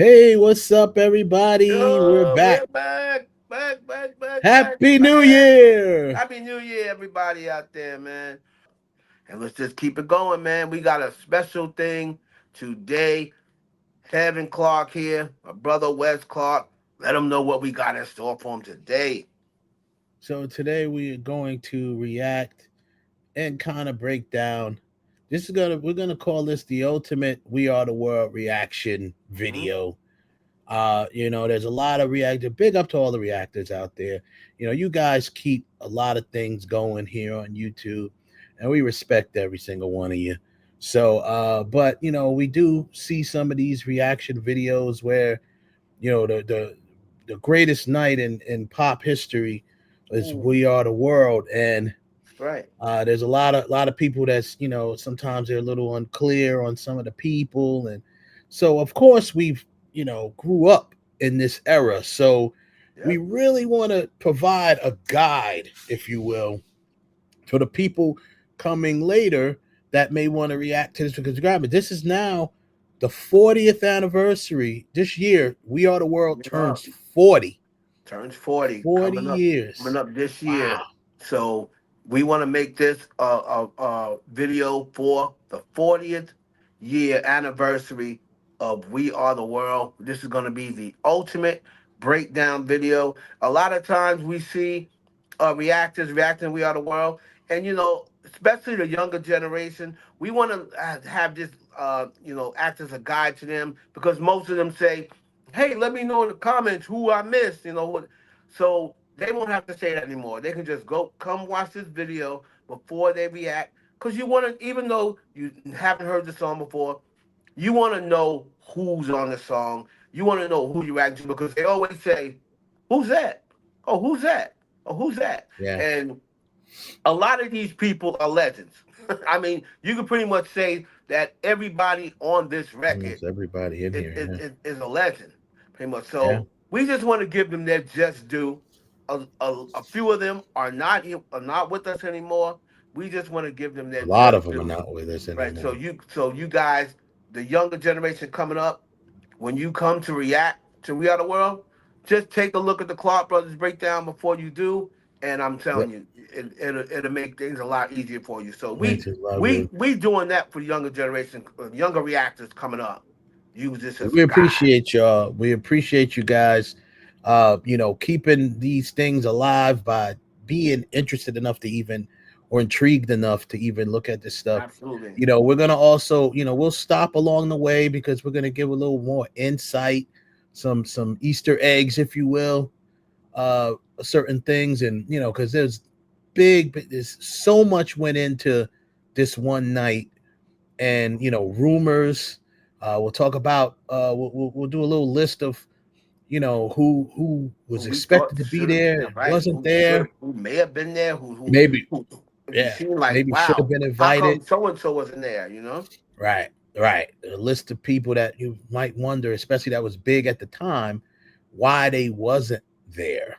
Hey, what's up, everybody? We're Yo, back. we're back, Happy New back. Year! Happy New Year, everybody out there, man. And let's just keep it going, man. We got a special thing today. Kevin Clark here, my brother Wes Clark. Let him know what we got in store for him today. So today we are going to react and kind of break down. We're gonna call this the ultimate "We Are the World" reaction Hmm. video. There's a lot of reactor. Big up to all the reactors out there. You guys keep a lot of things going here on YouTube, and we respect every single one of you. But we do see some of these reaction videos where the greatest night in pop history is Ooh, "We Are the World," and that's right. there's a lot of people that's sometimes they're a little unclear on some of the people, and so of course we've grew up in this era, so we Yep. really want to provide a guide, if you will, for the people coming later that may want to react to this, because remember, this is now the 40th anniversary. This year, We Are the World Yeah. turns 40. Turns 40 40 years. coming up this Wow. year. So we want to make this a video for the 40th year anniversary of We Are the World. This is going to be the ultimate breakdown video. A lot of times we see reactors reacting We Are the World, and especially the younger generation, we want to have this act as a guide to them, because most of them say, hey, let me know in the comments who I missed, so they won't have to say that anymore. They can just come watch this video before they react. Because you want to, even though you haven't heard the song before, you want to know who's on the song. You want to know who you're reacting to, because they always say, who's that? Oh, who's that? Oh, who's that? Yeah. And a lot of these people are legends. I mean, you can pretty much say that everybody on this record Almost everybody in is, here. is, Yeah. is, is a legend, pretty much. Yeah. So we just want to give them their just due. A few of them are not with us anymore. We just want to give them their A lot of just them are due, not with us right? anymore. So you guys, the younger generation coming up, when you come to react to We Are the World, just take a look at the Clark Brothers breakdown before you do, and I'm telling Yep. you, it'll make things a lot easier for you. So Makes we it a lot we better. we doing that for younger generation, younger reactors coming up. Use this as a We guide. appreciate y'all. We appreciate you guys, keeping these things alive by being interested enough to even, or intrigued enough to even look at this stuff. Absolutely. We're gonna also, we'll stop along the way because we're gonna give a little more insight, some Easter eggs, if you will, certain things, and because there's so much went into this one night, and rumors. We'll talk about. We'll do a little list of who Who was we thought expected to be should have there been and right, wasn't there. who may have been there, who Maybe, who you yeah, seem like, maybe should have wow, been how invited. come so and so wasn't there? Right, right. A list of people that you might wonder, especially that was big at the time, why they wasn't there.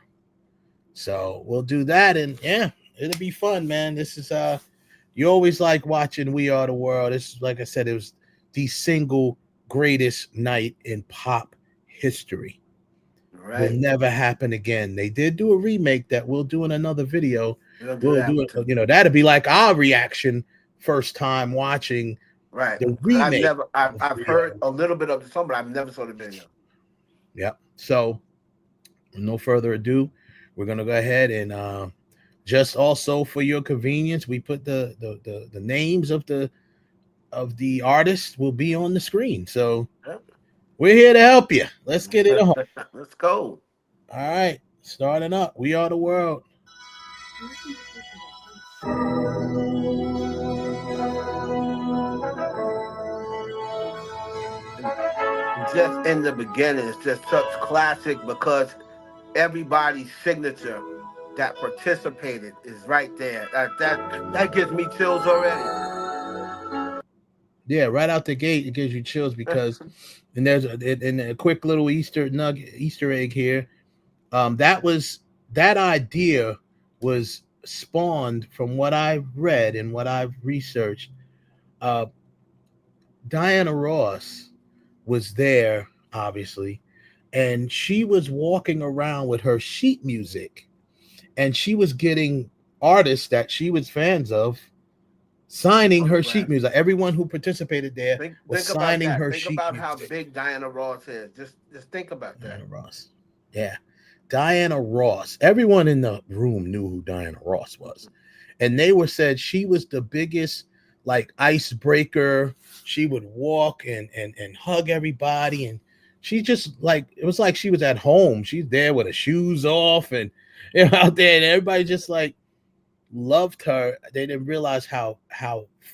So we'll do that, and yeah, it'll be fun, man. This is you always like watching We Are the World. This is, like I said, it was the single greatest night in pop history. Will Right. never happen again. They did do a remake that we'll do in another video. We're gonna do We'll that do one it. too. That'll be like our reaction first time watching Right. the Because remake of I've We Are heard the a little bit of the song, but I've never saw the video. Yep. So, no further ado, we're gonna go ahead and just also for your convenience, we put the names of the artists will be on the screen. So Yep. we're here to help you. Let's get it on. Let's go. All right, starting up. We Are the World. Just in the beginning, it's just such classic, because everybody's signature that participated is right there. That gives me chills already. Yeah, right out the gate, it gives you chills because, and a quick little Easter egg here. That idea was spawned from what I've read and what I've researched. Uh, Diana Ross was there obviously, and she was walking around with her sheet music, and she was getting artists that she was fans of signing her sheet Autograph. music. Everyone who participated there was Think about signing that. her Think sheet about how music. big Diana Ross is. Just think about that. Diana Ross. Yeah. Diana Ross. Everyone in the room knew who Diana Ross was. And they were said she was the biggest like icebreaker. She would walk and hug everybody. And she just like it was like she was at home. She's there with her shoes off and out there, and everybody just like loved her. They didn't realize how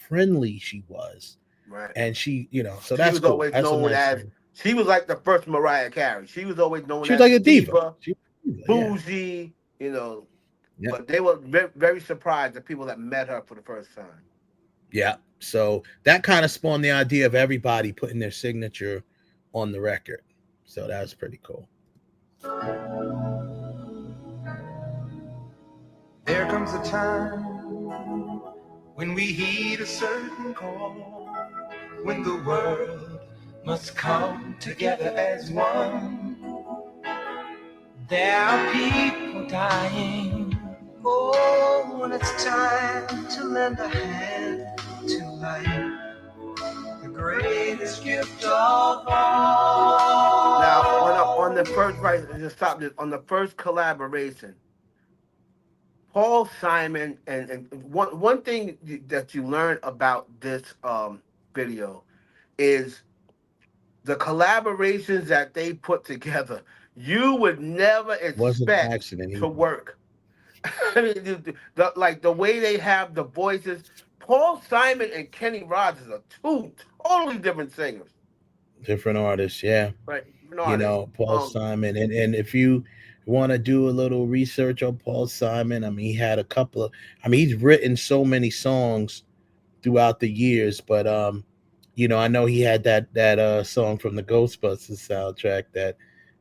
friendly she was. Right. And she, so She that's was cool. always That's a known nice as thing. she was like the first Mariah Carey. She was always known She was as like a diva. diva, She was a diva, yeah. bougie, you know. Yeah. But they were very surprised the people that met her for the first time. Yeah. So that kind of spawned the idea of everybody putting their signature on the record. So that was pretty cool. There comes a time when we heed a certain call, when the world must come together as one. There are people dying. Oh, when it's time to lend a hand to life, the greatest gift of all. Now, on the first right, just stop this. On the first collaboration, Paul Simon and one thing that you learn about this video is the collaborations that they put together. You would never Wasn't an expect accident to either. work. I mean, like the way they have the voices. Paul Simon and Kenny Rogers are two totally different singers, Different artists, yeah. right? Different artists. Paul Simon. And if you want to do a little research on Paul Simon, I mean, he had a couple of, I mean, he's written so many songs throughout the years, but I know he had that song from the Ghostbusters soundtrack that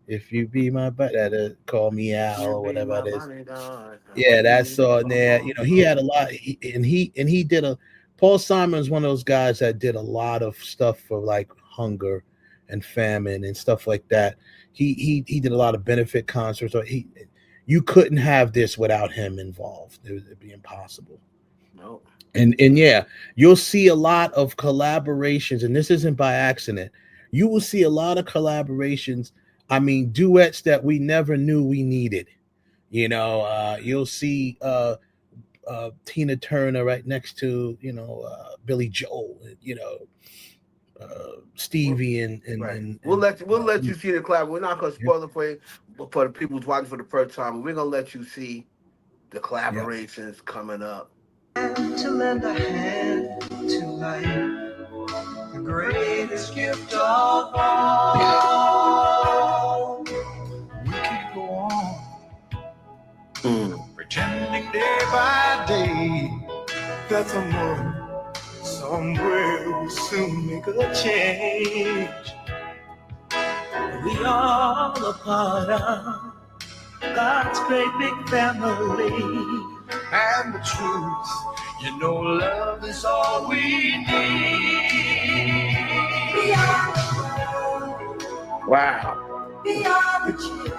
if you be my butt that call me Al You or be whatever my it is. bodyguard. I Yeah, want that you to song there. come He had a home. lot, and he did a. Paul Simon is one of those guys that did a lot of stuff for like hunger and famine and stuff like that. He did a lot of benefit concerts. Or you couldn't have this without him involved. It'd be impossible. No. And yeah, you'll see a lot of collaborations, and this isn't by accident. You will see a lot of collaborations. I mean, duets that we never knew we needed. You'll see Tina Turner right next to Billy Joel. Well, Stevie and and right. and, We'll and let we'll uh, let you see the collab. We're not gonna yeah, spoil it for you, but for the people who's watching for the first time, we're gonna let you see the yeah. collaborations coming up. To lend a hand to life, the greatest gift of all. We can go on Mm. pretending day by day that someone somewhere will soon make a change. We all a part of God's great big family. And the truth, love is all we need. We are the world. Wow. We are the children.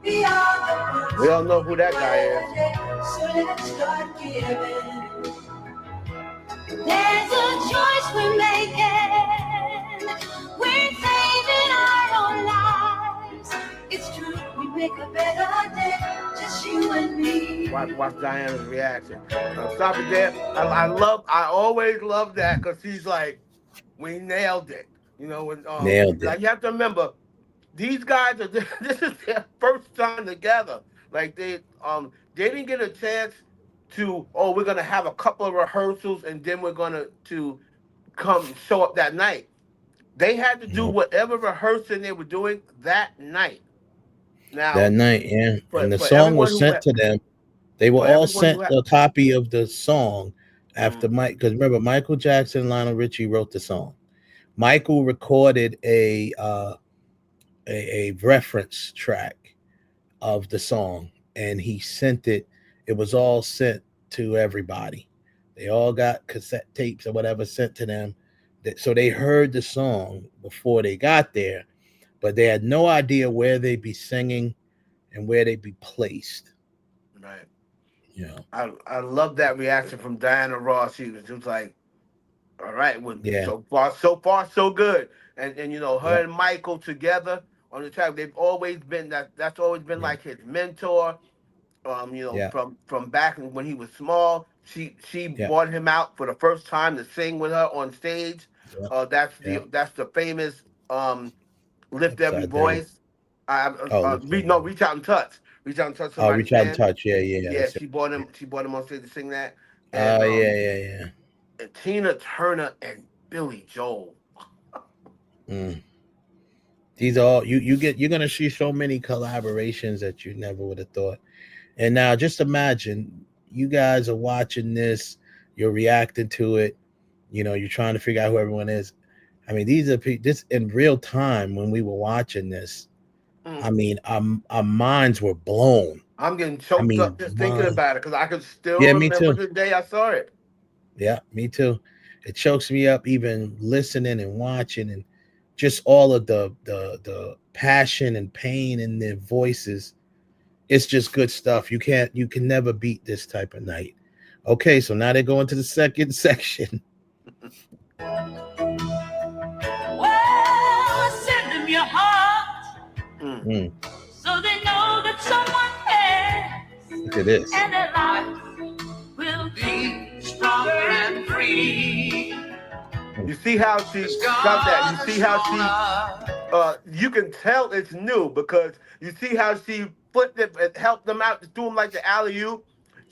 We are the ones We all know who who that guy is. so let's start giving. There's a choice we're making. We're saving our own lives. It's true, we make a better day. Just you and me. Watch Diana's reaction. Stop it there. I always love that because she's like, we nailed it. When Nailed it. like you have to remember, these guys are this is their first time together. Like they didn't get a chance to, we're gonna have a couple of rehearsals and then we're gonna to come show up that night. They had to do No, whatever rehearsing they were doing that night. that Now, night, yeah. for And the for song everyone was who sent to them. They were for all everyone who sent had a copy of the song after mm, Mike, because remember Michael Jackson and Lionel Richie wrote the song. Michael recorded a reference track of the song, and he sent it. It was all sent to everybody. They all got cassette tapes or whatever sent to them So they heard the song before they got there, but they had no idea where they'd be singing and where they'd be placed. Right. You know, I love that reaction from Diana Ross. She was just like, all right, well, yeah, so far, so good. And yeah, her and Michael together on the track, they've always been that's always been yeah, like his mentor. yeah, From back when he was small. She yeah, brought him out for the first time to sing with her on stage. yeah, yeah. That's the famous lift every Upside down. voice. Oh, lift that No, down. reach out and touch Oh, somebody's reach out and hand. touch. Yeah, yeah, Yeah, that's it. she brought Yeah. him. She brought him on stage to sing that. And Yeah, yeah, yeah. Tina Turner and Billy Joel. Mm. These are all you're gonna see so many collaborations that you never would have thought. And now just imagine you guys are watching this, you're reacting to it, you're trying to figure out who everyone is. I mean, these are this in real time when we were watching this. I Mm. mean, our minds were blown. I'm getting I choked up mean, just thinking about it because I can still yeah, me remember too. the day I saw it. Yeah, me too. It chokes me up even listening and watching and just all of the passion and pain in their voices. It's just good stuff. You can never beat this type of night. Okay, so now they're going to the second section. Well, send them your heart Mm. Mm, so they know that someone cares look at this. and their life will be stronger and free. You see how she got that? You see how she you can tell it's new because you see how she flipped it and helped them out, threw them like the alley oop.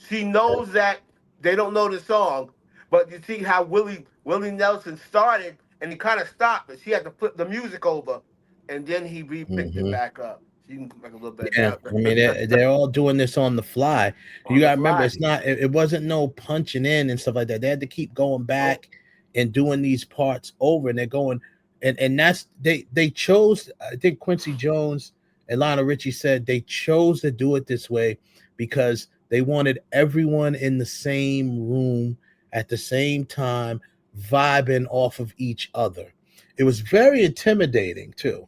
She knows that they don't know the song, but you see how Willie Nelson started and he kind of stopped, but she had to flip the music over, and then he re-picked it Hmm. back up. She can like a little bit Yeah, now I mean they're all doing this on the fly. You on the gotta remember, fly. it's not. It wasn't no punching in and stuff like that. They had to keep going Oh, back and doing these parts over, and they're going, and that's they chose. I think Quincy Jones and Lionel Richie said they chose to do it this way because they wanted everyone in the same room at the same time, vibing off of each other. It was very intimidating too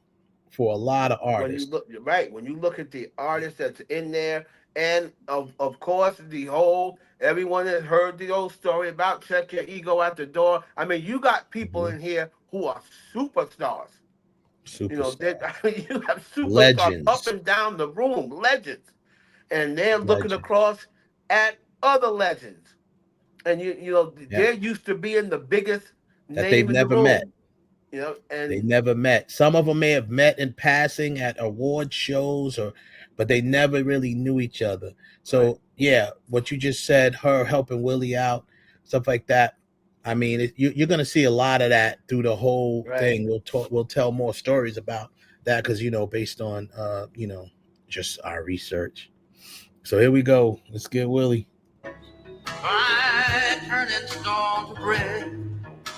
for a lot of when you artists. look right, when you look at the artist that's in there, and of course the whole everyone has heard the old story about check your ego at the door. I mean, you got people Mhm. in here who are superstars. Superstar, I mean, you have superstars up legends, and down the room, legends, and they're looking legends. across at other legends, and Yeah, they're used to being the biggest that they've name in the never met. room, They and never met. Some of them may have met in passing at award shows, but they never really knew each other. right, So yeah, what you just said, her helping Willie out, stuff like that. I mean, you're going to see a lot of that through the whole right. thing. We'll tell more stories about that because based on just our research. So here we go. Let's get Willie. By turning stone to bread,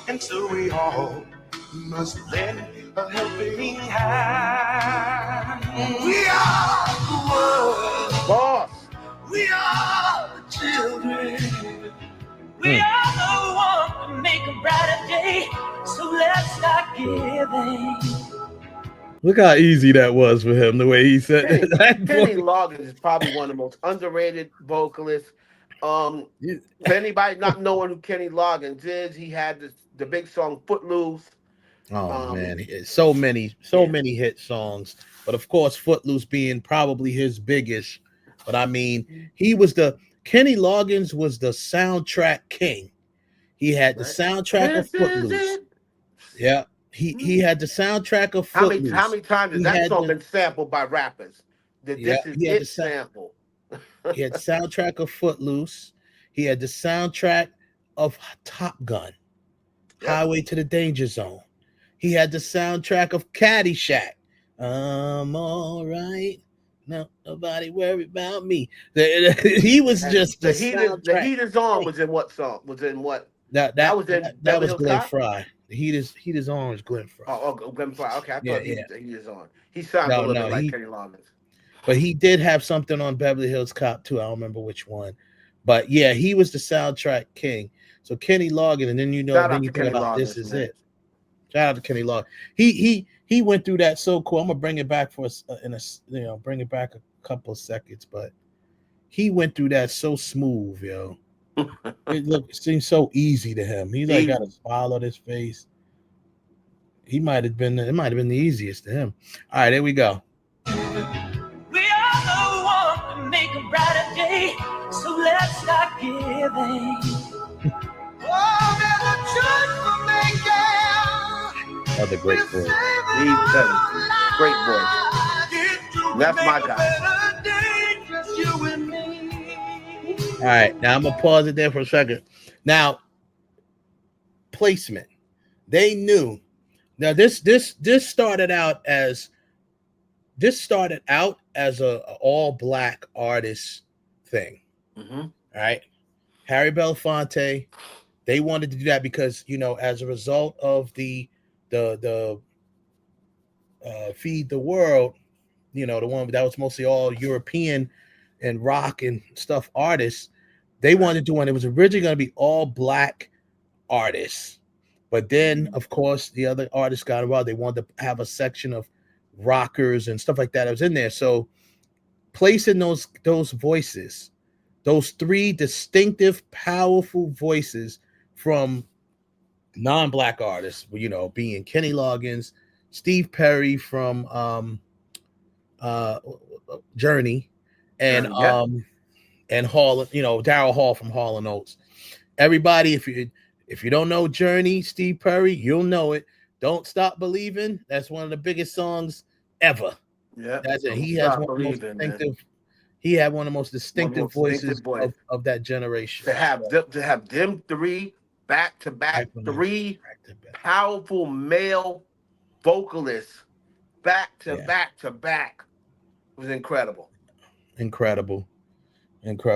and so we all must lend a helping hand. We are the world. Boss. We are the children. We Hmm. are the one to make a brighter day. So let's start giving. Look how easy that was for him. The way he said that. Kenny Loggins is probably one of the most underrated vocalists. For anybody not knowing who Kenny Loggins is, he had the big song "Footloose." Oh Um, man, so yeah, many hit songs. But of course, Footloose being probably his biggest. But I mean, he was the Kenny Loggins was the soundtrack king. He had the right. soundtrack of This is Footloose. it. Yeah, he had the soundtrack of How Footloose. many times has He that had song the been sampled by rappers? The yeah "This Is he had the It" sample. he had the soundtrack of Footloose. He had the soundtrack of Top Gun, Yep. Highway to the Danger Zone. He had the soundtrack of Caddyshack. I'm all right. No, nobody worry about me. He was And just the the soundtrack heat is on king. was in what song? Was in what? That That that was in that, that Beverly was Hills Glenn Cop. Fry. The heat is on is Glenn Fry. Glenn Fry. Okay, I Yeah, thought yeah. he is on. He sounds a No, little no, bit like Kenny Loggins. but he did have something on Beverly Hills Cop too. I don't remember which one. But yeah, he was the soundtrack king. So Kenny Loggins, and then Shout then out you to think Kenny about This Loggins, Is man. It. Shout out to Kenny Log. He went through that so cool. I'm gonna bring it back for us bring it back a couple of seconds, but he went through that so smooth, yo. It seems so easy to him. He like got a Easy. smile on his face. It might have been the easiest to him. All right, there we go. We are the one to make a brighter day, so let's start giving. Oh, there's a choice for making. Another great voice. Great voice. That's my guy. All right, now I'm gonna pause it there for a second. Now, placement. They knew. Now this started out as a all black artist thing. Mm-hmm. All right, Harry Belafonte. They wanted to do that because as a result of the Feed the World, the one that was mostly all European and rock and stuff artists. They wanted to do one. It was originally going to be all black artists, but then of course the other artists got involved. They wanted to have a section of rockers and stuff like that was in there. So placing those voices, those three distinctive, powerful voices from non-black artists, being Kenny Loggins, Steve Perry from Journey, and and Hall, Daryl Hall from Hall & Oates. Everybody, if you don't know Journey, Steve Perry, you'll know it. Don't Stop Believing. That's one of the biggest songs ever. Yeah, that's it. He has one of the most distinctive. He had one of the most distinctive voices of that generation. To have them three back to back, three powerful male vocalists back to back was incredible. Incredible.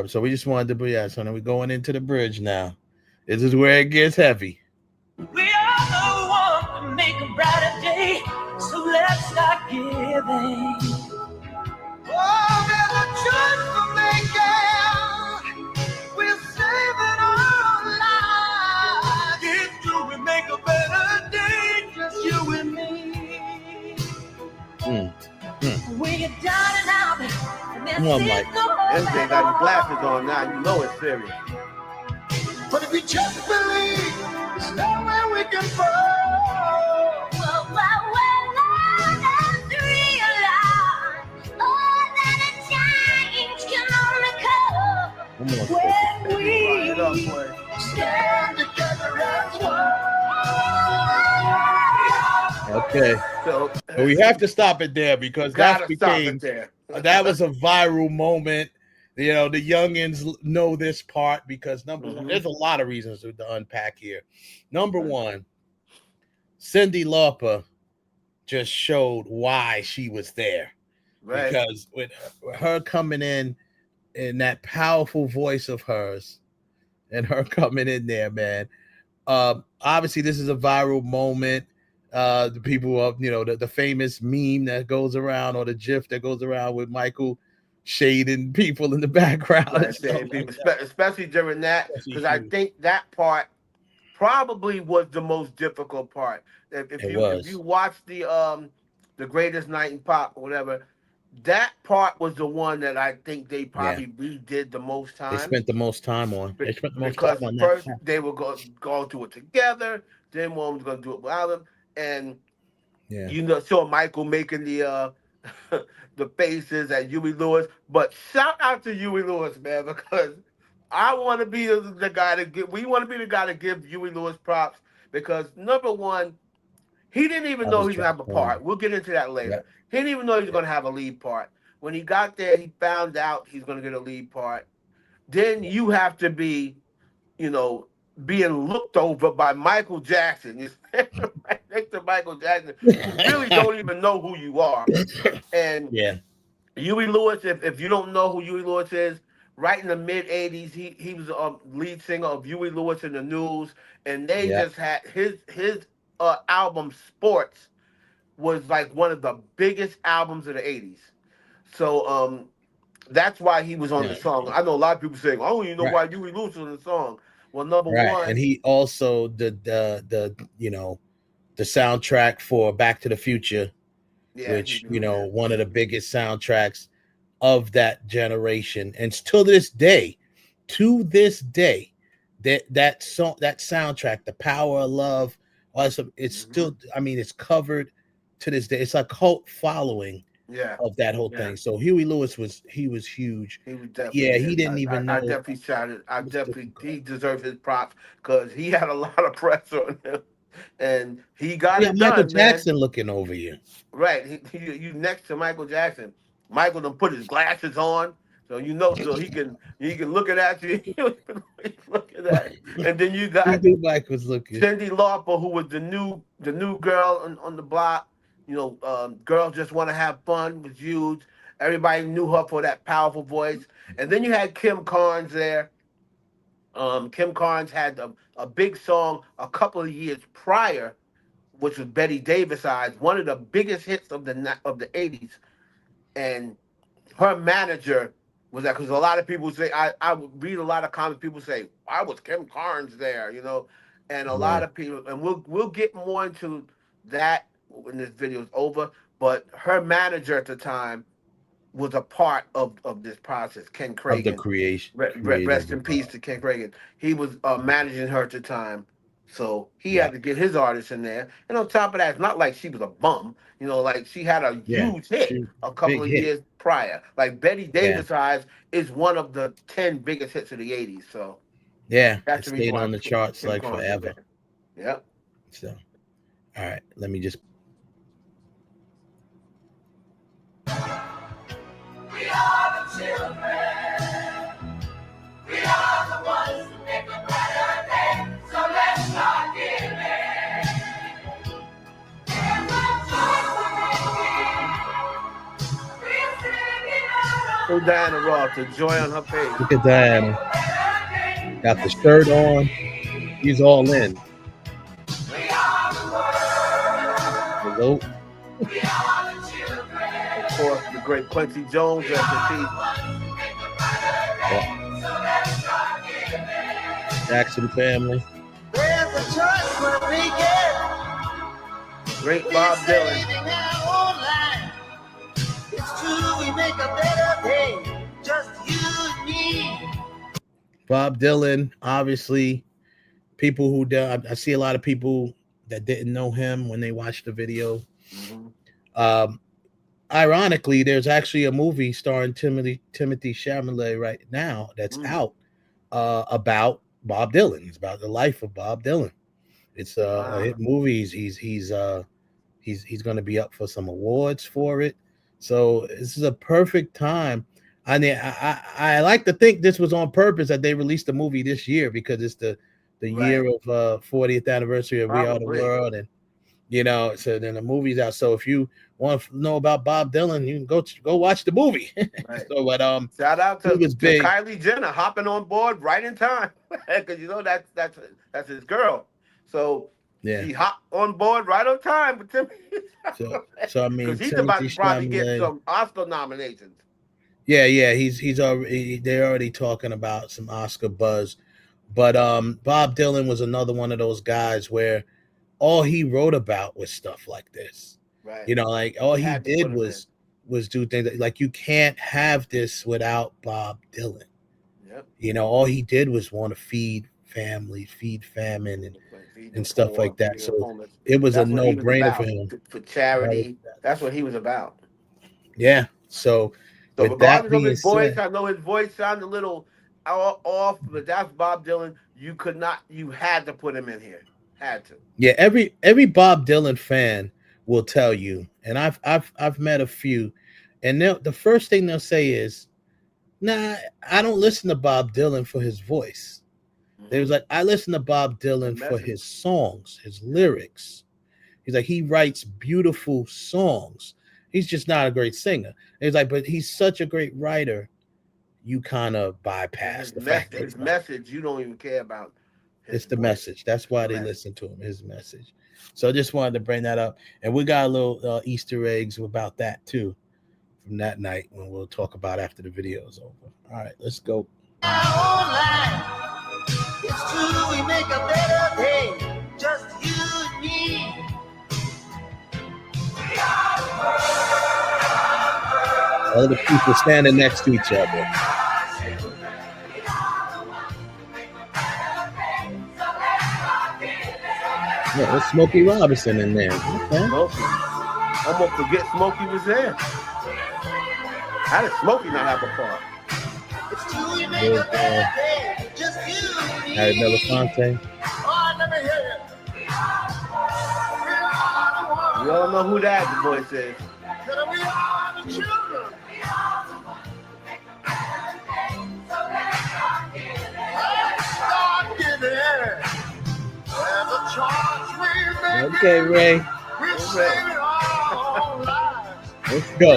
So we just wanted to so now we're going into the bridge now. This is where it gets heavy. We are the one to make a brighter day, so let's start giving. Oh, there's a choice for making. We're saving our lives. Get through and make a better day, just you and me. We get down and out, and there's no MJ got his glasses on now. You know it's serious. But if you just believe, there's nowhere we can fall. Well, let's realize that a change can only come when we stand together as one. Okay, so we have to stop it there because that was a viral moment. The youngins know this part because number one, there's a lot of reasons to unpack here. Number one, Cyndi Lauper just showed why she was there. Right. Because with her coming in that powerful voice of hers and her coming in there, man. Obviously, this is a viral moment. The people of, the famous meme that goes around or the GIF that goes around with Michael shading people in the background, especially during that, because I think that part probably was the most difficult part. If you watch the Greatest Night in Pop or whatever, that part was the one that I think they probably redid the most time. They spent the most time on. Because first they were going through it together, then one was going to do it without them, and saw Michael making the the faces at Huey Lewis. But shout out to Huey Lewis, man, because I want to be the guy we want to be the guy to give Huey Lewis props, because number one, he didn't even know he was going to have a part. We'll get into that later. Yep. He didn't even know he was going to have a lead part. When he got there, he found out he's going to get a lead part. Then you have to be, being looked over by Michael Jackson. You stand right next to Michael Jackson. You really don't even know who you are. And Huey Lewis, if you don't know who Huey Lewis is, right in the mid-'80s, he was a lead singer of Huey Lewis and the News, and they just had his album Sports was like one of the biggest albums of the 80s. So that's why he was on the song. I know a lot of people saying, "Oh, you know why Huey Lewis was on the song." Well, number one, and he also the the soundtrack for Back to the Future, Yeah, he which doing that. one of the biggest soundtracks of that generation, and to this day, that song, that soundtrack, The Power of Love, it's Hmm. still, I mean, it's covered to this day. It's a cult following Yeah, of that whole yeah. thing. So Huey Lewis was huge. He was But definitely yeah, he hit. didn't even I know. definitely shouted. I It was definitely difficult. he deserves his props because he had a lot of press on him, and he got You it got Michael done, man. Jackson looking over you. Right. You next to Michael Jackson. Michael done put his glasses on, so you know, so he can look at you. He's looking at it. And then you He got knew Mike was looking. Cindy Lauper, who was the new girl on the block. Girls just want to have fun was huge. Everybody knew her for that powerful voice. And then you had Kim Carnes there. Kim Carnes had a big song a couple of years prior, which was Betty Davis Eyes, one of the biggest hits of the 80s. And her manager was that, because a lot of people say, I would read a lot of comments. People say, "Why was Kim Carnes there?" And a lot Right. of people, and we'll get more into that when this video is over. But her manager at the time was a part of this process. Ken Of the Cragen, creative rest in peace to Ken Cragen. He was managing her at the time, so he yeah. had to get his artists in there. And on top of that, it's not like she was a bum. Like she had a Yeah. huge hit She a couple big of hit. years prior. Like Betty Yeah. Davis Eyes is one of the 10 biggest hits of the 80s. So Yeah. that's It the reason stayed why on the charts Kim like Carnes is forever. there. Yep. So all right, let me just We are the children. We are the ones who make a better day. So let's start giving. There's a choice we're making. We're singing So out Diana Ross, the our joy on her face. look at minds. Make Diana. a better day. Got the Let's shirt do it on. She's all together. in. We are the world. Hello. We are the Of children. course, the great Quincy Jones, We rest in are peace. the ones who make a better Yeah. day. So let's start giving. Jackson family. There's a choice we're making. Great We're Bob Dylan. saving our own life. It's true, we make a better day. Just you and me. Bob Dylan, obviously, people who I see a lot of people that didn't know him when they watched the video. Hmm. Um, Ironically, there's actually a movie starring Timothy Chalamet right now that's Mm. out about Bob Dylan. It's about the life of Bob Dylan. It's a hit Wow. movie. He's going to be up for some awards for it. So this is a perfect time. I mean, I like to think this was on purpose that they released the movie this year because it's the year Right. of 40th anniversary of We Are the Probably. World, and so then the movie's out. So if you want to know about Bob Dylan, you can go watch the movie. Right. So, but Shout out he to, was to big. Kylie Jenner hopping on board right in time, because that's his girl. So Yeah. she hopped on board right on time with Timothy, So I mean, because he's about Timothy to probably get Chalamet. some Oscar nominations. Yeah. He's already. They're already talking about some Oscar buzz. But Bob Dylan was another one of those guys where all he wrote about was stuff like this. Right. Like all They he had to put did him in. was do things like you can't have this without Bob Dylan. Yep. All he did was want to feed families, feed famine, Feed the and stuff poor, like that. feed the So homeless. it was a That's what no he was brainer for about. him. For charity. That's what he was about. Yeah. So So with that regardless of being his voice, said, I know his voice sounded a little off, but that's Bob Dylan. You could not, you had to put him in here. Had to. yeah, every Bob Dylan fan will tell you, and I've met a few, and the first thing they'll say is, "Nah, I don't listen to Bob Dylan for his voice." They was Mm-hmm. like, "I listen to Bob The Dylan for message. his songs, his Yeah. lyrics." He's like, he writes beautiful songs. He's just not a great singer. He's like, but he's such a great writer. You kind of And bypass his the fact that his he's not. message, you don't even care about his It's the voice. message. That's It's why the they message. listen to him. His message. So I just wanted to bring that up, and we got a little Easter eggs about that too from that night when we'll talk about after the video is over. All right, let's go. Our own life. It's true, we make a better day. Just you and me. All the people standing next to each other. Yeah, there's Smokey Robinson in there. Okay. Smokey. Almost forget Smokey was there. How did Smokey not have a part? There's Harry Belafonte. You all know who that voice is. We are the children. Start giving. And the charge we make. Okay, Ray. We save it all lives. Let's go.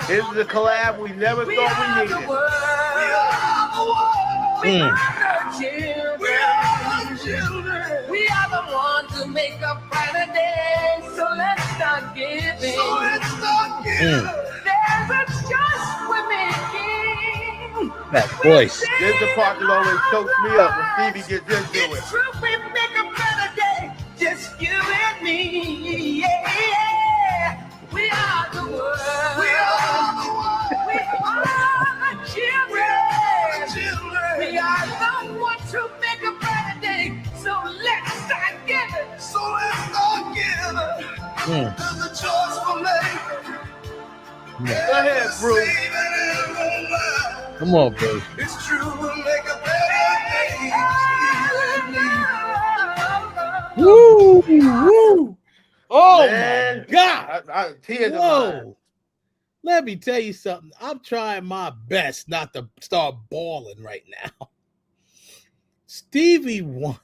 Here's the collab we never thought we needed. We are the ones who make a brighter day. So let's start giving. There's a choice we're making. That voice. This is the part that always chokes me up when Stevie gets into it. It's true, we make a better day. Just you and me. Yeah. We are the world. We are the world. We are the children. We are the ones who make a better day. So let's start giving. There's a choice for making. Go ahead, Bruce. Come on, Bruce. It's true, we'll make a better day. Woo! Woo! Oh, Man. my God. Tears of mine. Whoa. Let me tell you something. I'm trying my best not to start bawling right now. Stevie Wonder.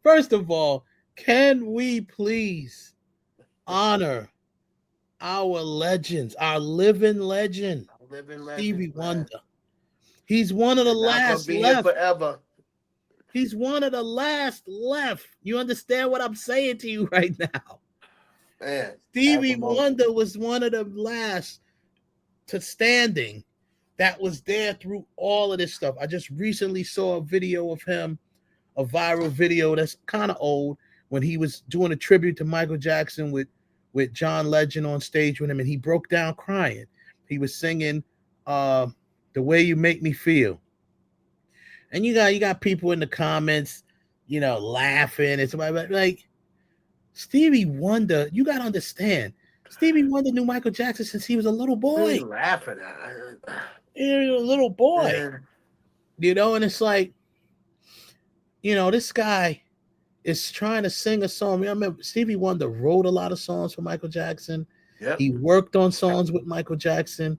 First of all, can we please honor our legends, our living legend, Stevie Wonder? He's one of the last left. Forever. He's one of the last left. You understand what I'm saying to you right now? Man, Stevie Wonder was one of the last to standing that was there through all of this stuff. I just recently saw a video of him, a viral video that's kind of old, when he was doing a tribute to Michael Jackson with John Legend on stage with him, and he broke down crying. He was singing The Way You Make Me Feel. And you got people in the comments, laughing. It's like Stevie Wonder. You got to understand, Stevie Wonder knew Michael Jackson since he was a little boy. Laughing at He was a little boy, and it's like, this guy is trying to sing a song. I remember Stevie Wonder wrote a lot of songs for Michael Jackson. Yep. He worked on songs with Michael Jackson.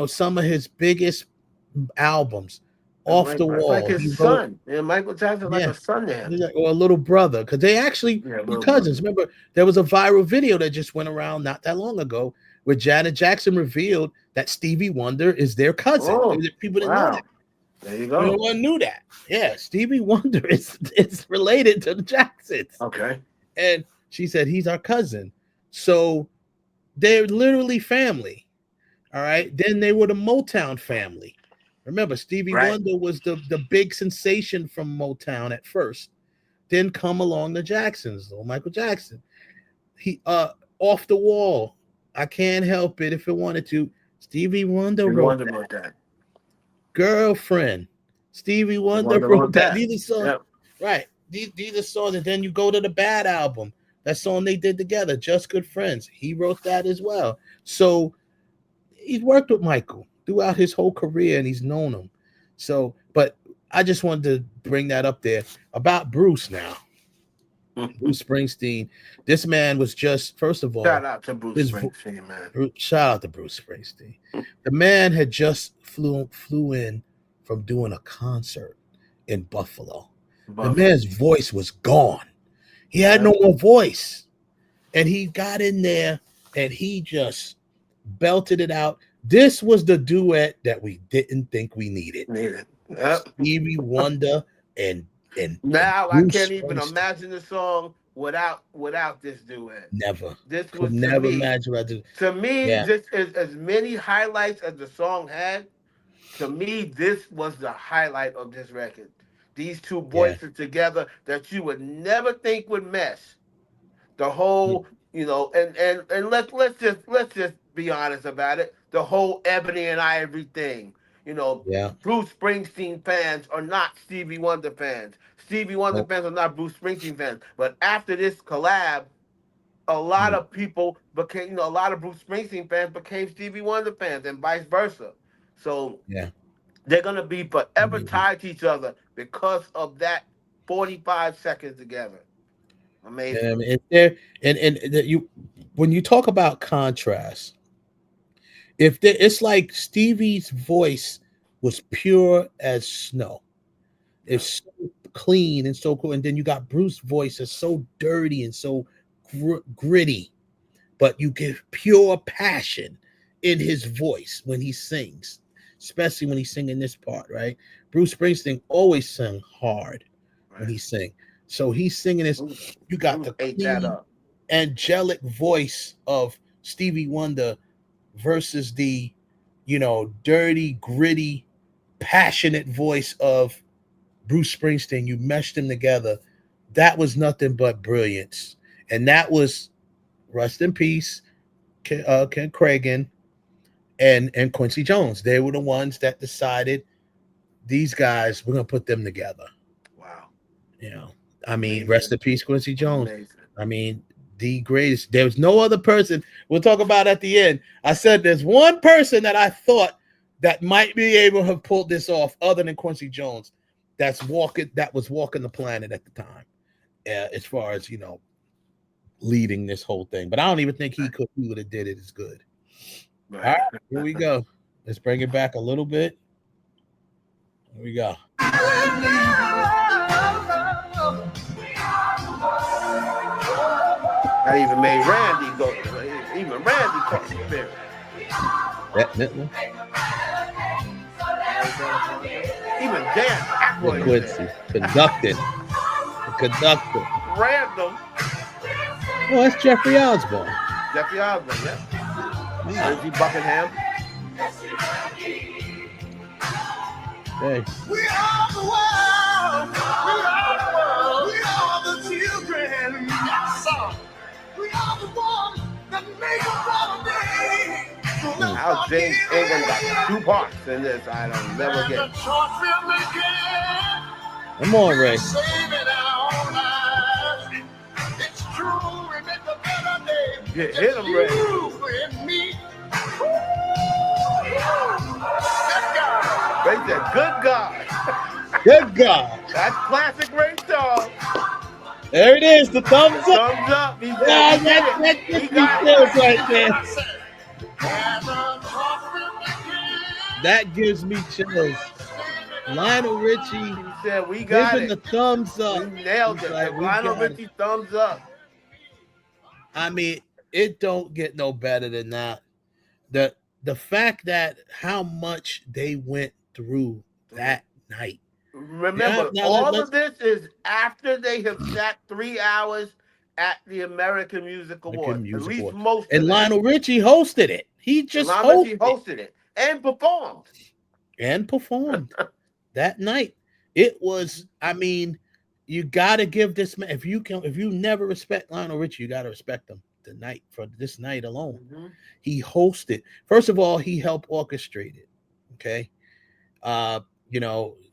Some of his biggest albums. Off the Wall, like his son. Yeah, Michael Jackson, like a son there, or a little brother, because they actually were cousins. Brother. Remember, there was a viral video that just went around not that long ago where Janet Jackson revealed that Stevie Wonder is their cousin. People didn't know that. There you go. No one knew that. Yeah, Stevie Wonder is related to the Jacksons. Okay, and she said he's our cousin, so they're literally family. All right, then they were the Motown family. Remember, Stevie Wonder was the big sensation from Motown at first. Then come along the Jacksons, little Michael Jackson. He Off the Wall. I Can't Help It If It Wanted to. Stevie Wonder wrote that. Girlfriend. Stevie Wonder wrote that. These are songs, right? These are songs, and then you go to the Bad album. That song they did together, Just Good Friends. He wrote that as well. So he's worked with Michael throughout his whole career, and he's known him. So, but I just wanted to bring that up there about Bruce now. Bruce Springsteen. This man was just, first of all, shout out to Bruce Springsteen, man. Shout out to Bruce Springsteen. The man had just flew in from doing a concert in Buffalo. The man's voice was gone. He had no more voice. And he got in there and he just belted it out. This was the duet that we didn't think we needed. Yep. Stevie Wonder and now I can't even imagine the song without this duet. Never. This was never imagine what I do. To me, this is as many highlights as the song had. To me, this was the highlight of this record. These two voices together that you would never think would mesh. The whole, and let's just be honest about it. The whole Ebony and Ivory thing. Yeah. Bruce Springsteen fans are not Stevie Wonder fans. Stevie Wonder Nope. fans are not Bruce Springsteen fans. But after this collab, a lot Mm, of people became, a lot of Bruce Springsteen fans became Stevie Wonder fans, and vice versa. So yeah. they're gonna be I forever mean, tied to each other because of that 45 seconds together. and I Amazing. mean, it's there, and that you, when you talk about contrast, if there, it's like Stevie's voice was pure as snow. Yeah. It's so clean and so cool, and then you got Bruce's voice is so dirty and so gritty, but you get pure passion in his voice when he sings, especially when he's singing this part, right? Bruce Springsteen always sang hard when Right. he sang. So he's singing this, you got Bruce the ate that clean, up. angelic voice of Stevie Wonder versus the, dirty, gritty, passionate voice of Bruce Springsteen. You meshed them together. That was nothing but brilliance. And that was, rest in peace, Ken Cragen and Quincy Jones. They were the ones that decided these guys, we're gonna put them together. Wow. You know, I mean, rest Amazing. in peace, Quincy Jones. Amazing. I mean, the greatest. There was no other person. We'll talk about at the end. I said there's one person that I thought that might be able to have pulled this off, other than Quincy Jones, that was walking the planet at the time, as far as leading this whole thing. But I don't even think he would have did it as good. All Right. right, here we go. Let's bring it back a little bit. Here we go. I even made Randy go. Even Randy caught the spirit. Definitely. Even Dan Aykroyd is Quincy there. conducted. Conductor. Random. Oh, that's Jeffrey Osborne. Jeffrey Osborne, yeah. Lindsey Buckingham. Hey. We are the world. We are the world. We are the children. Yes, sir. We are the one that make a better day. So let's How start James giving. Ingram got 2 parts in this, I don't never And the get. choice we're making, Come on, Ray. saving our own lives. It's true, we make a better day. Hit him, Ray. You and me. That guy. Ray said, good God. Good God. That's classic Ray Charles. There it is. The thumbs up. Thumbs up. He Yeah, said, that he gets me got chills it. right there. I said, and the choice we're making, That gives me chills. Lionel Richie He said, we got giving the it. thumbs We up. nailed He's it. like, we Lionel got it. Richie, thumbs up. I mean, it don't get no better than that. The fact that how much they went through that night. Remember, Now all let's of this is after they have sat 3 hours at the American Music Awards. At Music least Award. most And of them. Lionel Richie hosted it. He just Lionel Richie hosted hosted it and performed. and performed that night. It was, I mean, you gotta give this man, if you never respect Lionel Richie, you gotta respect him tonight for this night alone. Mhm. He hosted. First of all, he helped orchestrate it. Okay.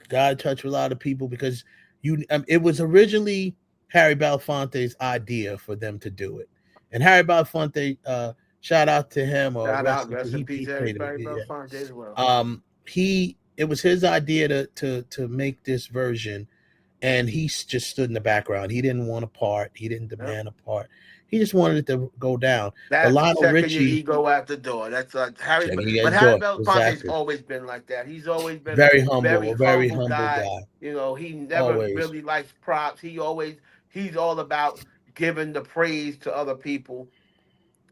God touched a lot of people because it was originally Harry Belafonte's idea for them to do it. And Harry Belafonte, shout out to him, or Shout out, rest he in peace, played everybody. it. Yeah. Belafonte as well. It was his idea to make this version, and he just stood in the background. He didn't want a part. He didn't demand a part. He just wanted it to go down. That's Lionel checking Richie, your ego out the door. That's Harry. checking you But guys' Harry door. Belafonte's Exactly. always been like that. He's always been Very a humble, very humble guy. He never Always. really likes props. He's all about giving the praise to other people.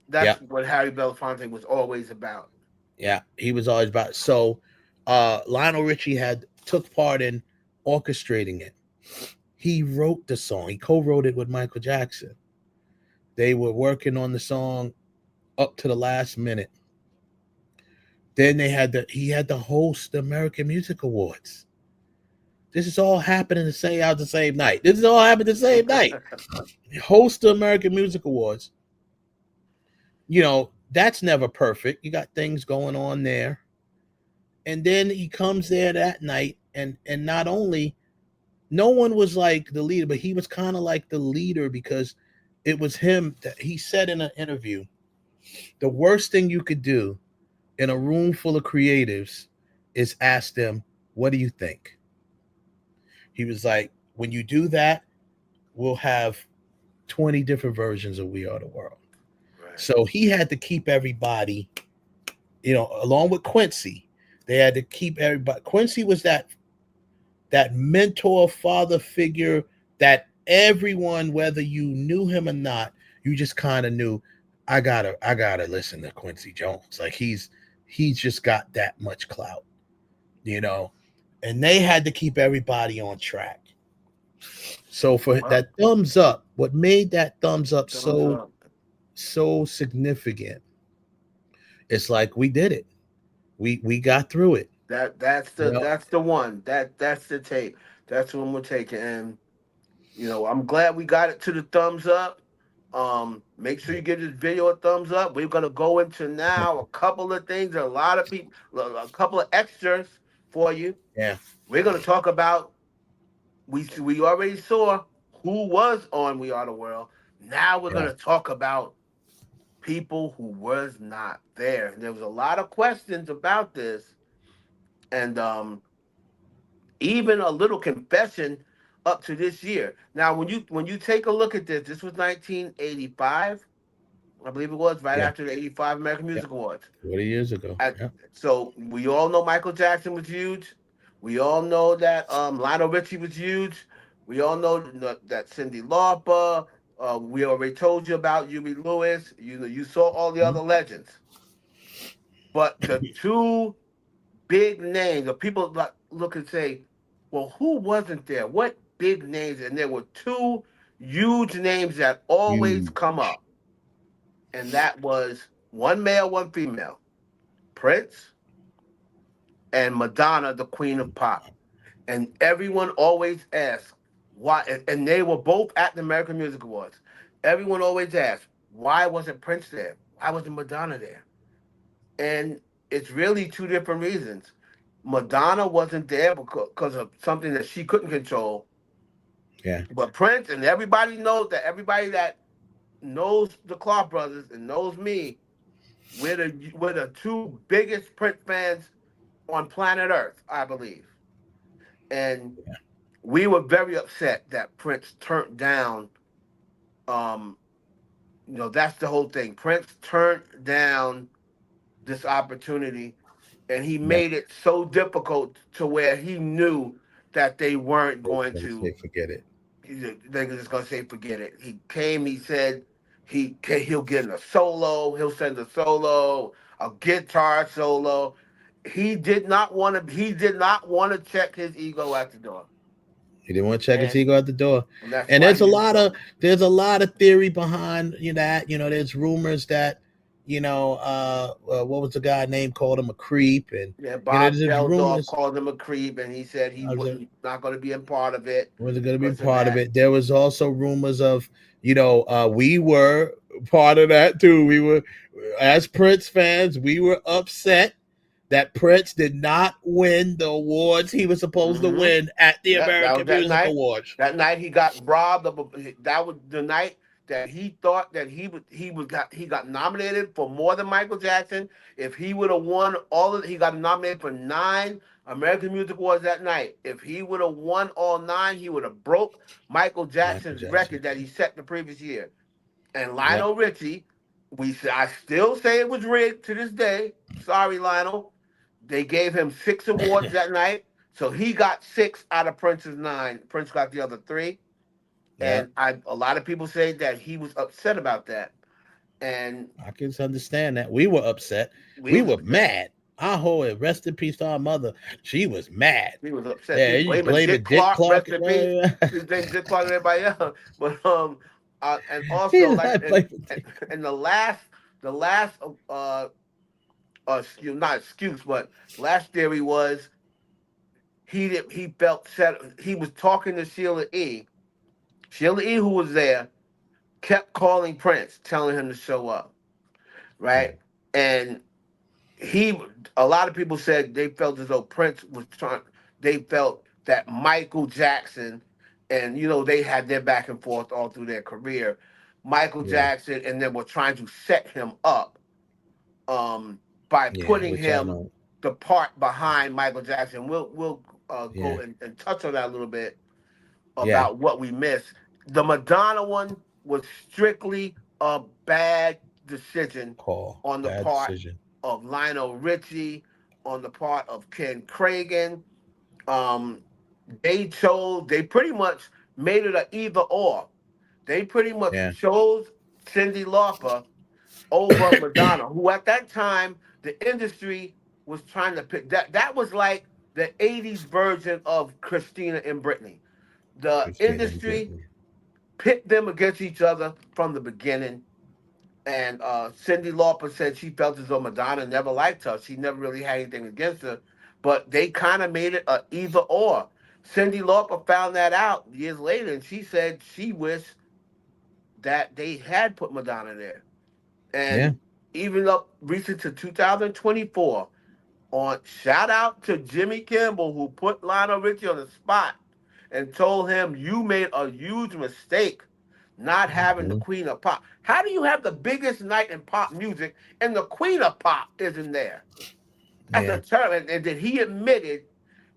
That's what Harry Belafonte was always about. Yeah, he was always about it. So Lionel Richie took part in orchestrating it. He wrote the song. He co-wrote it with Michael Jackson. They were working on the song up to the last minute. Then he had to host the American Music Awards. This is all happening the same night. This is all happening the same night. Host the American Music Awards. That's never perfect. You got things going on there. And then he comes there that night, and not only no one was like the leader, but he was kind of like the leader because it was him that he said in an interview, the worst thing you could do in a room full of creatives is ask them, what do you think? He was like, when you do that, we'll have 20 different versions of We Are the World. Right. So he had to keep everybody, along with Quincy, they had to keep everybody. Quincy was that mentor father figure that everyone, whether you knew him or not, you just kind of knew, I gotta listen to Quincy Jones. Like he's just got that much clout, and they had to keep everybody on track. So for Wow. that thumbs up, what made that thumbs up Thumbs up. so significant, it's like we did it. We got through it. That's You the know? that's the one. That's the tape. That's what we're taking. And I'm glad we got it to the thumbs up. Make sure you give this video a thumbs up. We're gonna go into now a couple of things. A lot of people, a couple of extras for you. Yeah. We're gonna talk about. We already saw who was on We Are the World. Now we're Yeah. gonna talk about people who was not there. There was a lot of questions about this, and even a little confession up to this year. Now, when you take a look at this, this was 1985, I believe it was, right Yeah. after the 85 American Yeah. Music Awards. 40 years ago. At, Yeah. so we all know Michael Jackson was huge. We all know that Lionel Richie was huge. We all know that Cyndi Lauper. We already told you about Huey Lewis. You saw all the Mhm. other legends. But the two big names, the people that look and say, well, who wasn't there? What big names? And there were two huge names that always come Huge. up. And that was one male, one female. Prince and Madonna, the Queen of Pop. And everyone always asks why, and they were both at the American Music Awards. Everyone always asks, why wasn't Prince there? Why wasn't Madonna there? And it's really two different reasons. Madonna wasn't there because of something that she couldn't control. Yeah. But Prince, and everybody knows that, everybody that knows the Clark brothers and knows me, we're the two biggest Prince fans on planet Earth, I believe. And we were very upset that Prince turned down. Um, that's the whole thing. Prince turned down this opportunity, and he Yeah. made it so difficult to where he knew that they weren't They going gonna say to. forget it. They're just gonna say forget it. He came. He said he'll get in a solo. He'll send a solo, a guitar solo. He did not want to. He did not want to check his ego at the door, He didn't want to check his and ego at the door. that's And why he didn't go. there's a lot of theory behind that. There's rumors that, what was the guy name called him a creep, and Yeah, Bob there's Geldof rumors. called him a creep, and he said he I was wouldn't not going to be a part of it wasn't going to be because of part of that. it. There was also rumors of, we were part of that too. We were, as Prince fans, we were upset that Prince did not win the awards he was supposed to Hmm. win at the Yep, that was American that Music night. Awards. That night he got robbed of. That was the night that he thought that he got nominated for more than Michael Jackson. If he would have won he got nominated for 9 American Music Awards that night. If he would have won all 9, he would have broke Michael Michael Jackson's Jackson. record that he set the previous year. And Yep. Lionel Richie, I still say it was rigged to this day. Sorry, Lionel. They gave him 6 awards that night, so he got 6 out of Prince's 9. Prince got the other 3, Yep. and a lot of people say that he was upset about that, and I can understand that. We were upset. we We was were upset. mad. Our whole rest in peace to our mother. She was mad. We was upset. Yeah, People you blaming blaming Dick Dick Clark, Clark. rest in peace. People blame Dick Clark and everybody else, but and also He's like not blaming Dick. and the last not excuse, but last theory was he felt set. He was talking to Sheila E. Sheila E., who was there, kept calling Prince, telling him to show up, right? And he, a lot of people said they felt as though Prince was trying. They felt that Michael Jackson, and they had their back and forth all through their career. Michael Yeah. Jackson and them were trying to set him up, by Yeah. putting Which I him don't. the part behind Michael Jackson. We'll go Yeah. and touch on that a little bit Yeah. about what we missed. The Madonna one was strictly a bad decision Call. on the Bad part decision. of Lionel Richie, on the part of Ken Cragen. Um, they pretty much made it a either or. They pretty much Yeah. chose Cyndi Lauper over Madonna, who at that time the industry was trying to pick. That was like the '80s version of Christina and Britney. The Christina and industry Brittany. pit them against each other from the beginning. And Cyndi Lauper said she felt as though Madonna never liked her. She never really had anything against her, but they kind of made it a either or. Cyndi Lauper found that out years later, and she said she wished that they had put Madonna there. Yeah. And even up recent to 2024, on shout out to Jimmy Kimmel, who put Lionel Richie on the spot and told him, "You made a huge mistake not having the Hmm. Queen of Pop. How do you have the biggest night in pop music and the Queen of Pop isn't there?" That's a Yeah. term, and then he admitted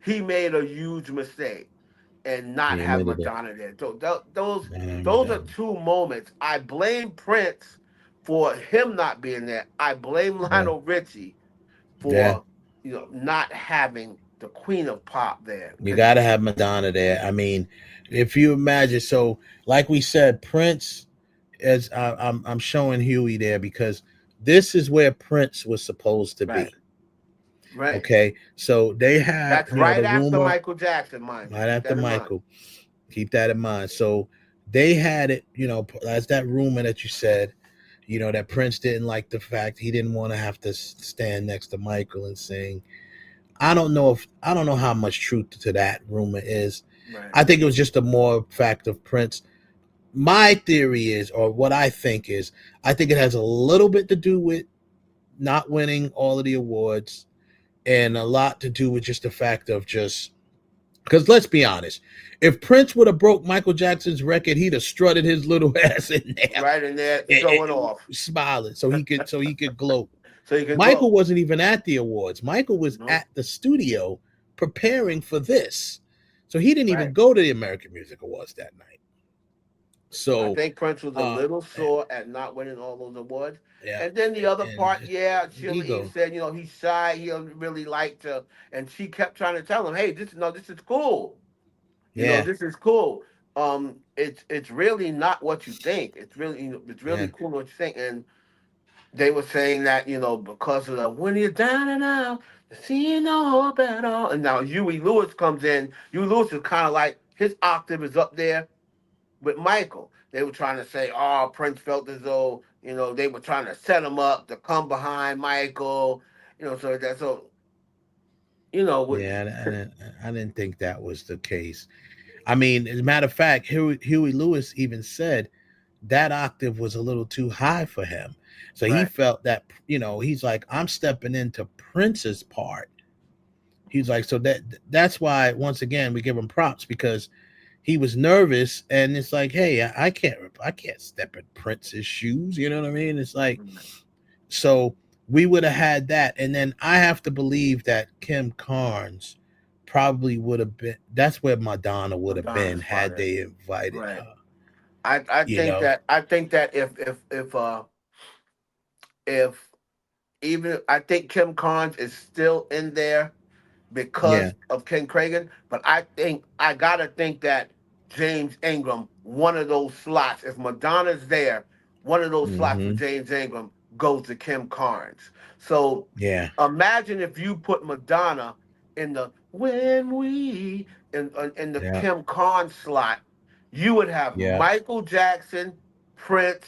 he made a huge mistake and not He have admitted it. Madonna there. So those And those are Madonna. two moments. I blame Prince for him not being there. I blame Yeah. Lionel Richie Yeah. for not having the Queen of Pop there. You Because got to have Madonna there. I mean, if you imagine, so like we said, Prince, as I'm showing Huey there because this is where Prince was supposed to right, be. right. Okay, so they had, That's right the after rumor Michael Jackson, mind you. right Keep after that in mind. Michael. Keep that in mind. So they had it, as that rumor that you said, that Prince didn't like the fact he didn't want to have to stand next to Michael and sing. I don't know how much truth to that rumor is. Right. I think it was just a more fact of Prince. My theory is, or what I think is, I think it has a little bit to do with not winning all of the awards and a lot to do with just the fact of just because let's be honest, if Prince would have broke Michael Jackson's record, he'd have strutted his little ass in there Right in there, and showing off. smiling so he could gloat. So you can Michael gloat. wasn't even at the awards. Michael was No. at the studio preparing for this. So he didn't even Right. go to the American Music Awards that night. I So think Prince was a uh little sore at not winning all those awards. yeah, And then the other and part, just yeah, Sheila Eve ego. said, he's shy, he doesn't really like to, and she kept trying to tell him, hey, this is cool. Yeah, This is cool. It's really not what you think. It's really it's really yeah, cool what you think. And they were saying that, because of the when you're down and out, see no hope at all. And now Huey Lewis comes in. Huey Lewis is kind of like his octave is up there with Michael. They were trying to say, oh, Prince felt as though, they were trying to set him up to come behind Michael, so that so yeah. I didn't think that was the case. I mean, as a matter of fact, Huey Lewis even said that octave was a little too high for him. So he right, felt that, he's like, I'm stepping into Prince's part. He's like, so that's why once again we give him props because he was nervous and it's like, hey, I can't step in Prince's shoes. You know what I mean? It's like, so we would have had that. And then I have to believe that Kim Carnes probably would have been that's where Madonna would have been Madonna's part had of it. they invited Right. her, I you think know. that if even I think Kim Carnes is still in there Yeah. because of Ken Cragen, but I gotta think that James Ingram, one of those slots, if Madonna's there, one of those slots for Hmm. James Ingram goes to Kim Carnes. So Yeah. imagine if you put Madonna in the when we in the Yeah. Kim Carnes slot, you would have Yeah. Michael Jackson, Prince,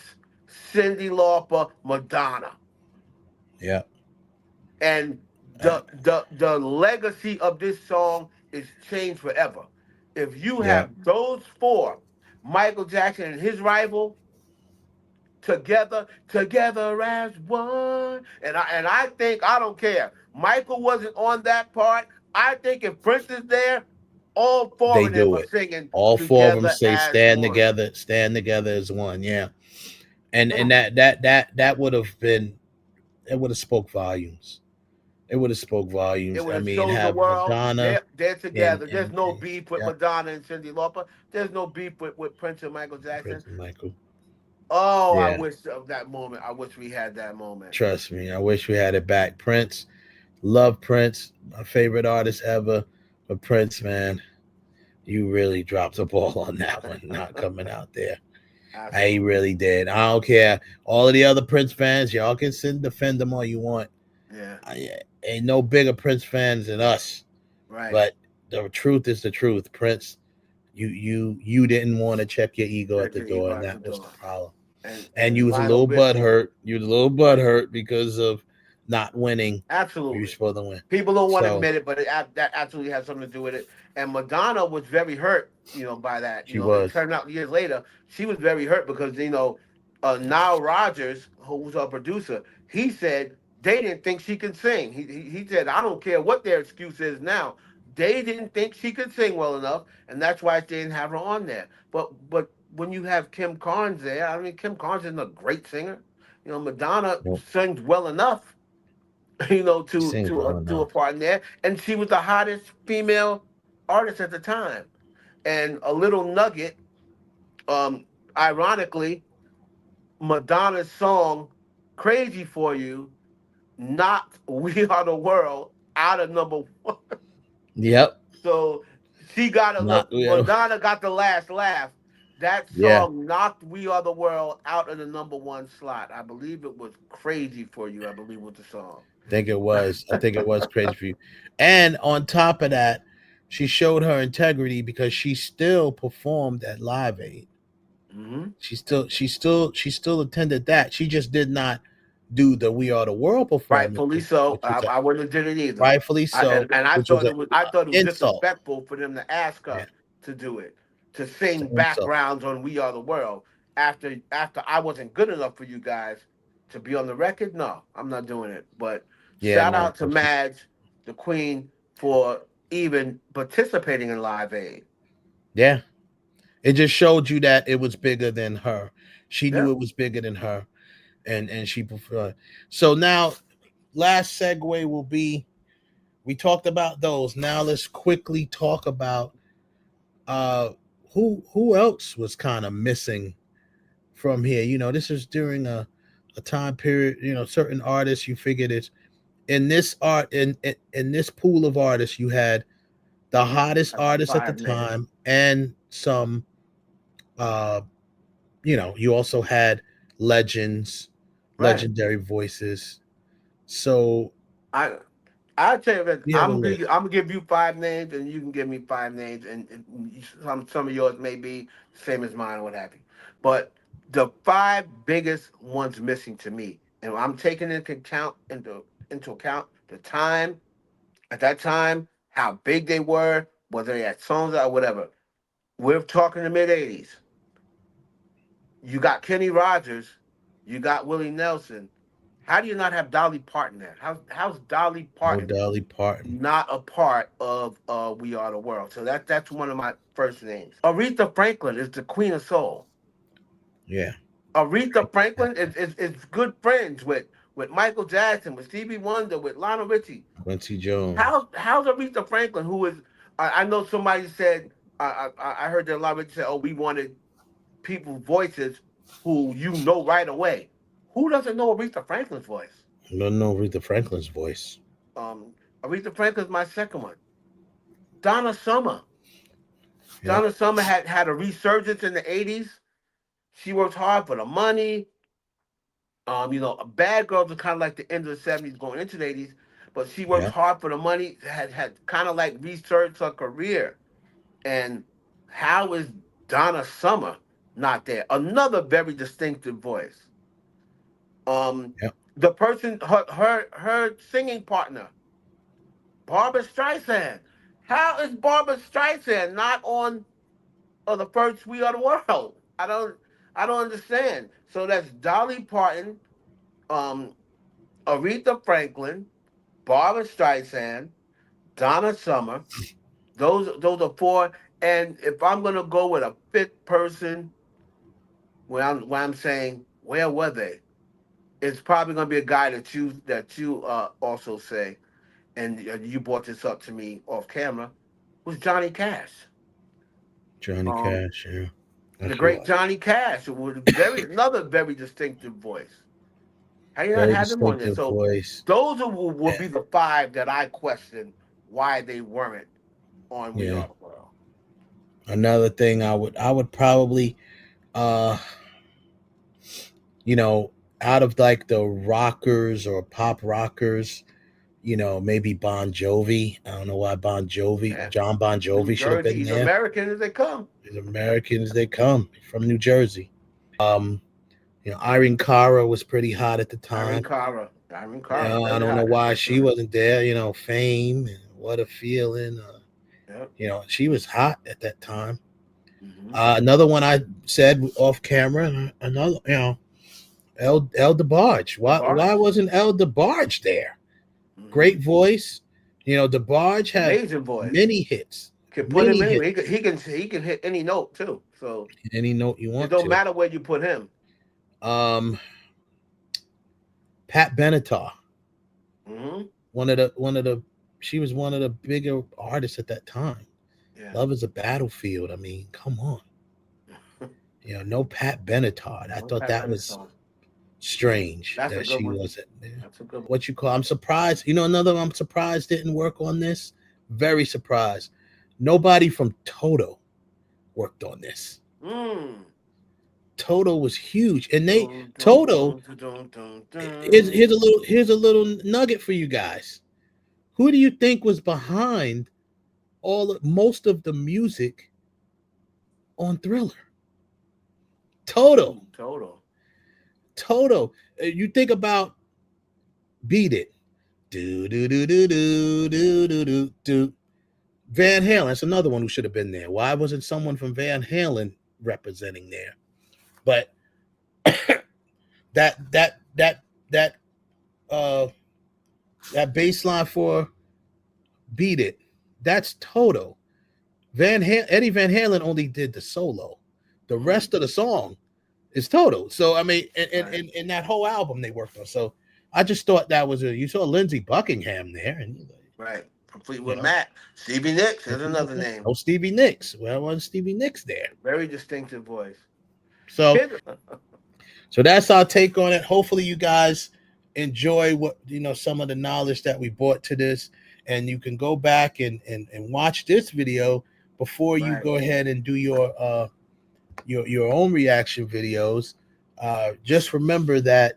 Cyndi Lauper, Madonna, Yeah. and Uh, the legacy of this song is changed forever. If you Yeah, have those four, Michael Jackson and his rival, together as one. And I think I don't care. Michael wasn't on that part. I think if Prince is there, all four they of them do are it. singing All four of them together say as one. stand together as one. Yeah, and Yeah. that would have been, it would have spoke volumes. It would have spoke It volumes. would I have mean, showed the have world Madonna they're together. There's no and beef with yeah, Madonna and Cyndi Lauper. There's no beef with Prince and Michael Jackson. Prince and Michael. Oh, I Yeah, wish of that moment. I wish we had that moment. trust me. I wish we had it back. Prince, love Prince, my favorite artist ever. But Prince, man, you really dropped the ball on that one, not coming out there. I Absolutely. really did. I don't care. All of the other Prince fans, y'all can sit and defend them all you want. Yeah. Ain't no bigger Prince fans than us. Right. But the truth is the truth. Prince, you didn't want to check your ego at Check the your door, ego and out that the was the door. problem. And you And was a Lionel little butt Richie. hurt. You was a little butt hurt because of not winning where you're Absolutely. supposed to win. People don't want to So admit it, but that absolutely has something to do with it. And Madonna was very hurt, by that. she It was. turned out years later she was very hurt because Nile Rodgers, who was our producer, he said they didn't think she could sing. He said, I don't care what their excuse is now. They didn't think she could sing well enough, and that's why they didn't have her on there. But when you have Kim Carnes there, I mean, Kim Carnes isn't a great singer. Madonna Nope. sings well enough, She sings well to a enough. part in there, and she was the hottest female artist at the time. And a little nugget, um, ironically, Madonna's song "Crazy for You" knocked "We Are the World" out of number one. Yep. So she got Not Madonna got the last laugh. That yeah. song knocked "We Are the World" out of the number one slot. I believe it was "Crazy for You." I believe was the song. Think it was. I think it was crazy for you. And on top of that, she showed her integrity because she still performed at Live Aid. Hmm. She still attended that. She just did not do the We Are the World Rightfully performances, so. which was I wouldn't have did it either. rightfully I, so, and, and I which was thought an it was I thought it was insult. disrespectful for them to ask Yeah, her to do it, to it's sing an insult. backgrounds on "We Are the World" after I wasn't good enough for you guys to be on the record. No, I'm not doing it. But Yeah, shout no, out to no, she's Madge, the Queen, for even participating in Live Aid. yeah. It just showed you that it was bigger than her. She knew Yeah. it was bigger than her, and she preferred. So now, last segue will be, we talked about those. Now let's quickly talk about uh who else was kind of missing from here. This is during a time period. Certain artists, you figured it's in this art in this pool of artists, you had the hottest That's artists at the five names. time and some uh you also had legends, Right. legendary voices. So I I'll tell you that we have a I'm list. gonna give you five names, and you can give me five names, and some of yours may be the same as mine or what have you. But the five biggest ones missing to me, and I'm taking into account the time at that time, how big they were, whether they had songs or whatever. We're talking the mid '80s. You got Kenny Rogers, you got Willie Nelson. How do you not have Dolly Parton there? How's Dolly No Parton Dolly Parton. not a part of "We Are the World"? So that's one of my first names. Aretha Franklin is the queen of soul. Yeah. Aretha Franklin is good friends with Michael Jackson, with Stevie Wonder, with Lionel Richie. Quincy Jones. How's Aretha Franklin, who is I know somebody said I heard that Lionel Richie said, oh, we wanted people's voices who right away. Who doesn't know Aretha Franklin's voice? No, no, Aretha Franklin's voice. Um, Aretha Franklin's my second one. Donna Summer. Yep. Donna Summer had a resurgence in the '80s. She worked hard for the money. Bad Girls was kind of like the end of the '70s, going into the '80s, but she worked Yep. hard for the money. Had kind of like resurged her career. And how is Donna Summer not there? Another very distinctive voice. Um, Yep. the person, her singing partner, Barbara Streisand. How is Barbara Streisand not on the first We Are the World? I don't understand. So that's Dolly Parton, um, Aretha Franklin, Barbara Streisand, Donna Summer. Those are four. And if I'm gonna go with a fifth person, when I'm saying where were they, it's probably gonna be a guy that you also say, and you brought this up to me off camera, was Johnny Cash. Johnny Um, Cash, yeah. the That's great right. Johnny Cash with another very distinctive voice. How you not Very have him on there? distinctive So voice. those will be the five that I question why they weren't on We Yeah. Are the World. Another thing I would probably uh you know, out of like the rockers or pop rockers, maybe Bon Jovi. I don't know why Yeah, John Bon New Jovi should have Jersey, been he's there. American as they come. As Americans they come from New Jersey. Um, Irene Cara was pretty hot at the time. Irene Cara, I very don't know hot at why that she time. wasn't there. Fame and What a Feeling. Yep. She was hot at that time. Mm-hmm. Another one I said off camera. Another, El DeBarge. Why wasn't El DeBarge there? Mm-hmm. Great voice. DeBarge had Amazing voice. many hits. Can put him Many anywhere. hits. He can hit any note too. So Any note you it want don't to. matter where you put him. Um, Pat Benatar. Mm-hmm. She was one of the bigger artists at that time. Yeah. Love is a Battlefield. I mean, come on. No Pat Benatar. I thought that was strange That's a that good she one. wasn't there. That's a good one. What you call? I'm surprised. Another one I'm surprised didn't work on this. Very surprised. Nobody from Toto worked on this. Toto was huge, and Toto. Here's a little nugget for you guys. Who do you think was behind most of the music on Thriller? Toto. You think about Beat It. Do do do do do do do do do. Van Halen. That's another one who should have been there. Why wasn't someone from Van Halen representing there? But that bass line for Beat It, that's Toto. Eddie Van Halen only did the solo. The rest of the song is Toto. So I mean, and that whole album they worked on. So I just thought that was you saw Lindsey Buckingham there, and right. Complete with Matt. Stevie Nicks is another name. Oh, Stevie Nicks. Well, wasn't Stevie Nicks there? Very distinctive voice. So that's our take on it. Hopefully you guys enjoy what some of the knowledge that we brought to this, and you can go back and watch this video before you go ahead and do your own reaction videos. Just remember that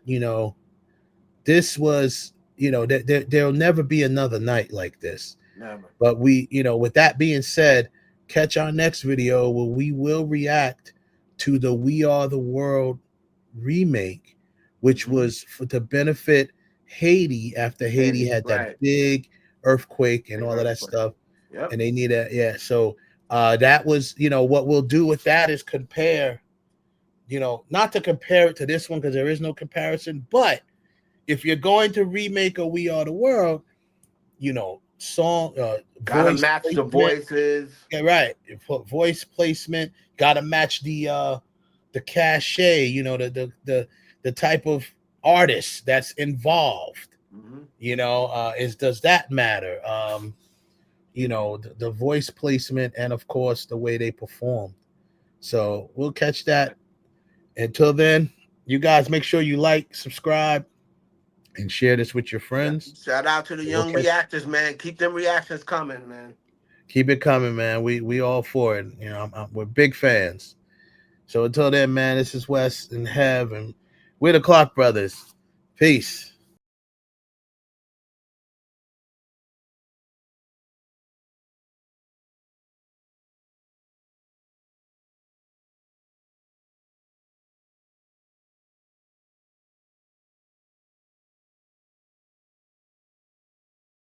this was there'll never be another night like this. Never. But with that being said, catch our next video where we will react to the We Are the World remake, which was to benefit Haiti after Haiti had that big earthquake and all of that stuff. Yep. And they need so that was what we'll do with that is compare, not to compare it to this one because there is no comparison, but if you're going to remake a We Are the World, song gotta match the voices. Yeah, right. Voice placement, gotta match the cachet, the type of artist that's involved. Does that matter? The voice placement and of course the way they perform. So we'll catch that. Until then, you guys make sure you like, subscribe, and share this with your friends. Shout out to the young reactors, man. Keep them reactions coming, man. Keep it coming, man. We all for it. We're big fans. So until then, man, this is Wes and Hev, and we're the Clark Brothers. Peace.